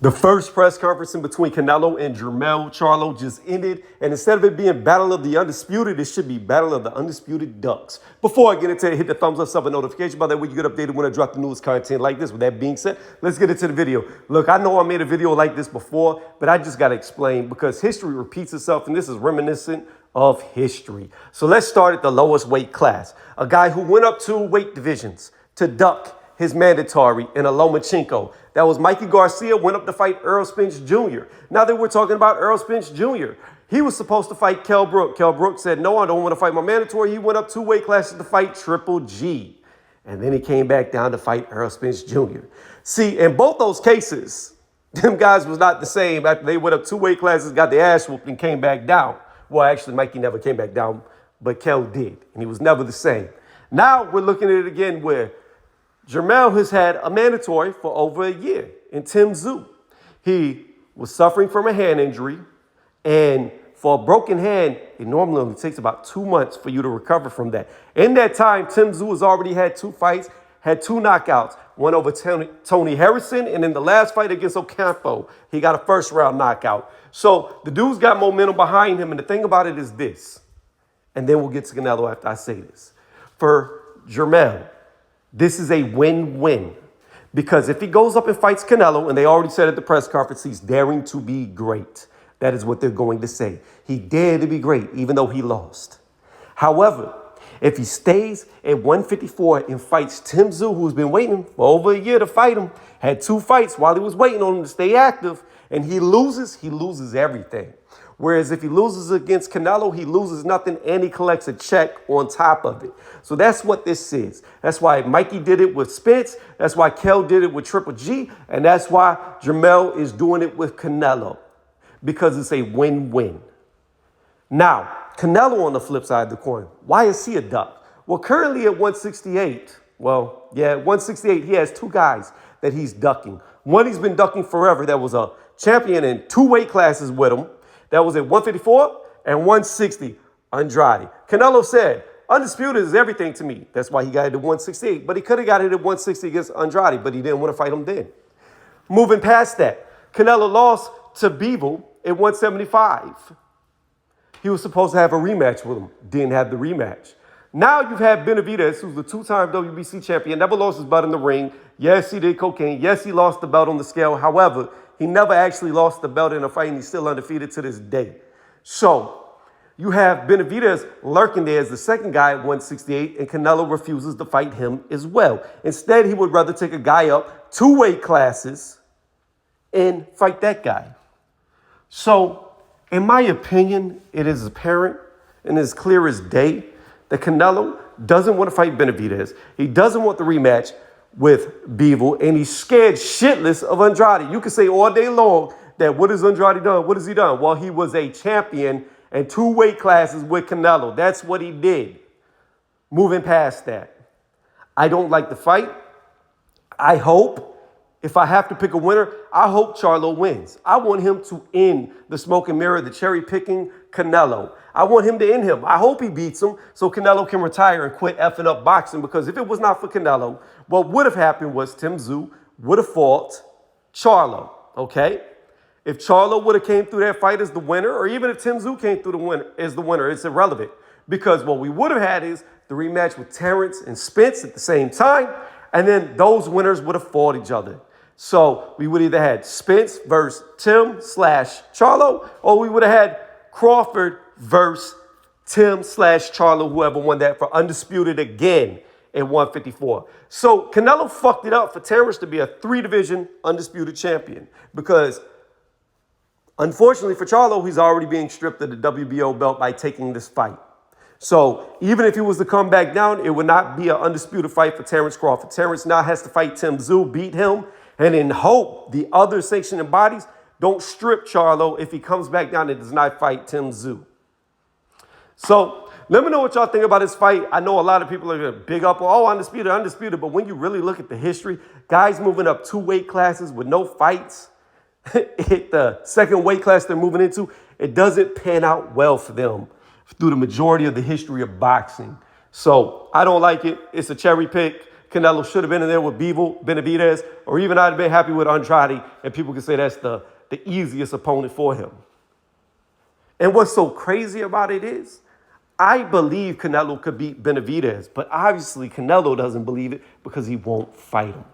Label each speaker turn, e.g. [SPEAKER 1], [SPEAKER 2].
[SPEAKER 1] The first press conference in between Canelo and Charlo just ended, and instead of it being Battle of the Undisputed, it should be Battle of the Undisputed Ducks. Before I get into it, hit the thumbs up, sub, and notification by that way you get updated when I drop the newest content like this. With that being said, let's get into the video. Look, I know I made a video like this before, but I just got to explain because history repeats itself, and this is reminiscent of history. So let's start at the lowest weight class. A guy who went up 2 weight divisions to duck his mandatory in a Lomachenko. That was Mikey Garcia, went up to fight Errol Spence Jr. Now that we're talking about Errol Spence Jr., he was supposed to fight Kell Brook. Kell Brook said, no, I don't want to fight my mandatory. He went up 2 weight classes to fight Triple G. And then he came back down to fight Errol Spence Jr. See, in both those cases, them guys was not the same after they went up 2 weight classes, got their ass whooped, and came back down. Well, actually, Mikey never came back down, but Kell did, and he was never the same. Now we're looking at it again where Jermell has had a mandatory for over a year in Tim Tszyu. He was suffering from a hand injury, and for a broken hand, it normally only takes about 2 months for you to recover from that. In that time, Tim Tszyu has already had 2 fights, had 2 knockouts, one over Tony Harrison, and in the last fight against Ocampo, he got a first-round knockout. So the dude's got momentum behind him, and the thing about it is this, and then we'll get to Canelo after I say this. For Jermell, this is a win-win because if he goes up and fights Canelo, and they already said at the press conference, he's daring to be great. That is what they're going to say. He dared to be great, even though he lost. However, if he stays at 154 and fights Tim Tszyu, who's been waiting for over a year to fight him, had 2 fights while he was waiting on him to stay active, and he loses everything. Whereas if he loses against Canelo, he loses nothing and he collects a check on top of it. So that's what this is. That's why Mikey did it with Spence. That's why Kell did it with Triple G. And that's why Jermell is doing it with Canelo. Because it's a win-win. Now, Canelo on the flip side of the coin, why is he a duck? Well, currently at 168, at 168, he has 2 guys that he's ducking. One he's been ducking forever that was a champion in 2 weight classes with him. That was at 154 and 160, Andrade. Canelo said, Undisputed is everything to me. That's why he got it at 168. But he could have got it at 160 against Andrade, but he didn't want to fight him then. Moving past that, Canelo lost to Bivol at 175. He was supposed to have a rematch with him. Didn't have the rematch. Now you've had Benavidez, who's the 2-time WBC champion, never lost his belt in the ring. Yes, he did cocaine. Yes, he lost the belt on the scale. However, he never actually lost the belt in a fight, and he's still undefeated to this day. So you have Benavidez lurking there as the second guy at 168, and Canelo refuses to fight him as well. Instead, he would rather take a guy up 2 weight classes and fight that guy. So, in my opinion, it is apparent and as clear as day that Canelo doesn't want to fight Benavidez. He doesn't want the rematch with Bivol, and he's scared shitless of Andrade. You can say all day long that what has Andrade done? What has he done? Well, he was a champion in 2 weight classes with Canelo. That's what he did. Moving past that, I don't like the fight. I hope, if I have to pick a winner, I hope Charlo wins. I want him to end the smoke and mirror, the cherry-picking Canelo. I want him to end him. I hope he beats him so Canelo can retire and quit effing up boxing, because if it was not for Canelo, what would have happened was Tim Tszyu would have fought Charlo, okay? If Charlo would have came through that fight as the winner, or even if Tim Tszyu came through as the winner, it's irrelevant. Because what we would have had is the rematch with Terrence and Spence at the same time, and then those winners would have fought each other. So we would either had Spence versus Tim/Charlo, or we would have had Crawford versus Tim/Charlo, whoever won that, for Undisputed again at 154. So Canelo fucked it up for Terrence to be a 3-division Undisputed champion because, unfortunately for Charlo, he's already being stripped of the WBO belt by taking this fight. So even if he was to come back down, it would not be an undisputed fight for Terrence Crawford. Terrence now has to fight Tim Tszyu, beat him, and in hope the other sanctioning bodies don't strip Charlo if he comes back down and does not fight Tim Tszyu. So let me know what y'all think about this fight. I know a lot of people are going to big up, oh, undisputed. But when you really look at the history, guys moving up 2 weight classes with no fights, hit the second weight class they're moving into, it doesn't pan out well for them through the majority of the history of boxing. So I don't like it. It's a cherry pick. Canelo should have been in there with Benavidez, or even I'd have been happy with Andrade, and people could say that's the easiest opponent for him. And what's so crazy about it is, I believe Canelo could beat Benavidez, but obviously Canelo doesn't believe it because he won't fight him.